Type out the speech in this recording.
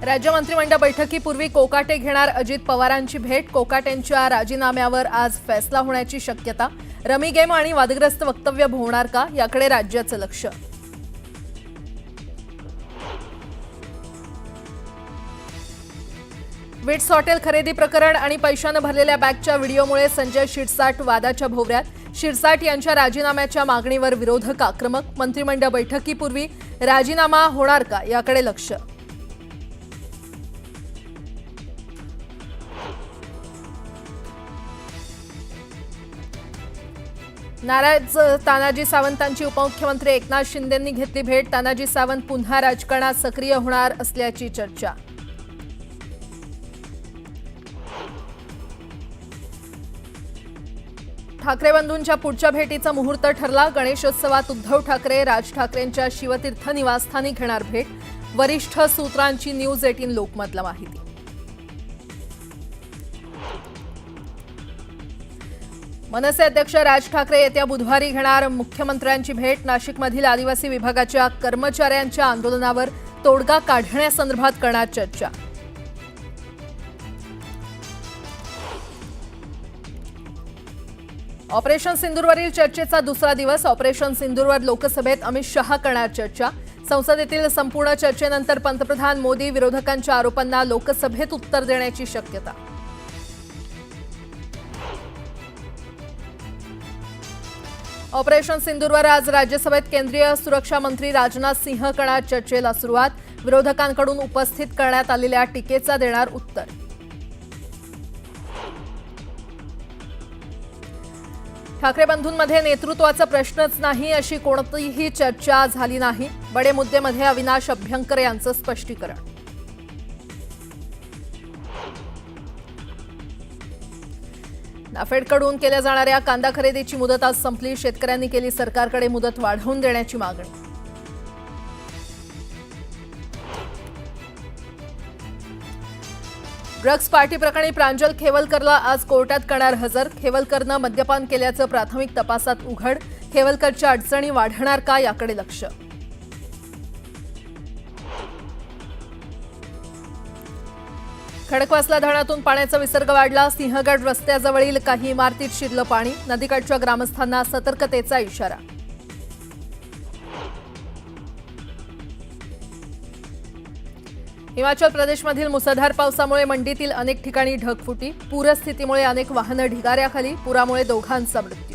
राज्य मंत्रिमंडळ बैठकीपूर्वी कोकाटे घेणार अजित पवारांची भेट। कोकाटेंच्या राजीनाम्यावर आज फैसला होण्याची शक्यता। रमी गेम आणि वादग्रस्त वक्तव्य होणार का याकडे राज्याचं लक्ष। विट्स हॉटेल खरेदी प्रकरण आणि पैशाने भरलेल्या बॅगच्या व्हिडिओमुळे संजय शिरसाट वादाच्या भोवऱ्यात। शिरसाट यांच्या राजीनाम्याच्या मागणीवर विरोधक आक्रमक। मंत्रिमंडळ बैठकीपूर्वी राजीनामा होणार का याकडे लक्ष। नाराज तानाजी सावंतांची उपमुख्यमंत्री एकनाथ शिंदेंनी घेतली भेट। तानाजी सावंत पुन्हा राजकारणात सक्रिय होणार असल्याची चर्चा। ठाकरे बंधूंच्या पुढच्या भेटीचा मुहूर्त ठरला। गणेशोत्सवात उद्धव ठाकरे राज ठाकरेंच्या शिवतीर्थ निवासस्थानी घेणार भेट। वरिष्ठ सूत्रांची न्यूज 18 लोकमतला माहिती। मनसे अध्यक्ष राज ठाकरे येत्या बुधवारी घेणार मुख्यमंत्र्यांची भेट। नाशिकमधील आदिवासी विभागाच्या कर्मचाऱ्यांच्या आंदोलनावर तोडगा काढण्यासंदर्भात करणार चर्चा। ऑपरेशन सिंदूरवरील चर्चेचा दुसरा दिवस। ऑपरेशन सिंदूरवर लोकसभेत अमित शहा करणार चर्चा। संसदेतील संपूर्ण चर्चेनंतर पंतप्रधान मोदी विरोधकांच्या आरोपांना लोकसभेत उत्तर देण्याची शक्यता। ऑपरेशन सिंदूरवर आज राज्यसभेत केंद्रीय सुरक्षा मंत्री राजनाथ सिंह करणार चर्चेला सुरुवात। विरोधकांकडून उपस्थित करण्यात आलेल्या टीकेचा देणार उत्तर। ठाकरे बंधूंमध्ये नेतृत्वाचा प्रश्नच नाही अशी कोणतीही चर्चा झाली नाही। बडे मुद्देमध्ये अविनाश अभ्यंकर यांचं स्पष्टीकरण। नाफेडकडून केल्या जाणाऱ्या कांदा खरेदीची मुदत आज संपली। शेतकऱ्यांनी केली सरकारकडे मुदत वाढवून देण्याची मागणी। ड्रग्ज पार्टी प्रकरणी प्रांजल खेवलकरला आज कोर्टात करणार हजर। खेवलकरनं मद्यपान केल्याचं प्राथमिक तपासात उघड। खेवलकरच्या अडचणी वाढणार का याकडे लक्ष। खडकवासला धरणातून पाण्याचा विसर्ग वाढला। सिंहगड रस्त्याजवळील काही इमारतीत शिरलं पाणी। नदीकाठच्या ग्रामस्थांना सतर्कतेचा इशारा। हिमाचल प्रदेशमधील मुसळधार पावसामुळे मंडीतील अनेक ठिकाणी ढगफुटी। पूरस्थितीमुळे अनेक वाहनं ढिगाऱ्याखाली। पुरामुळे दोघांचा मृत्यू।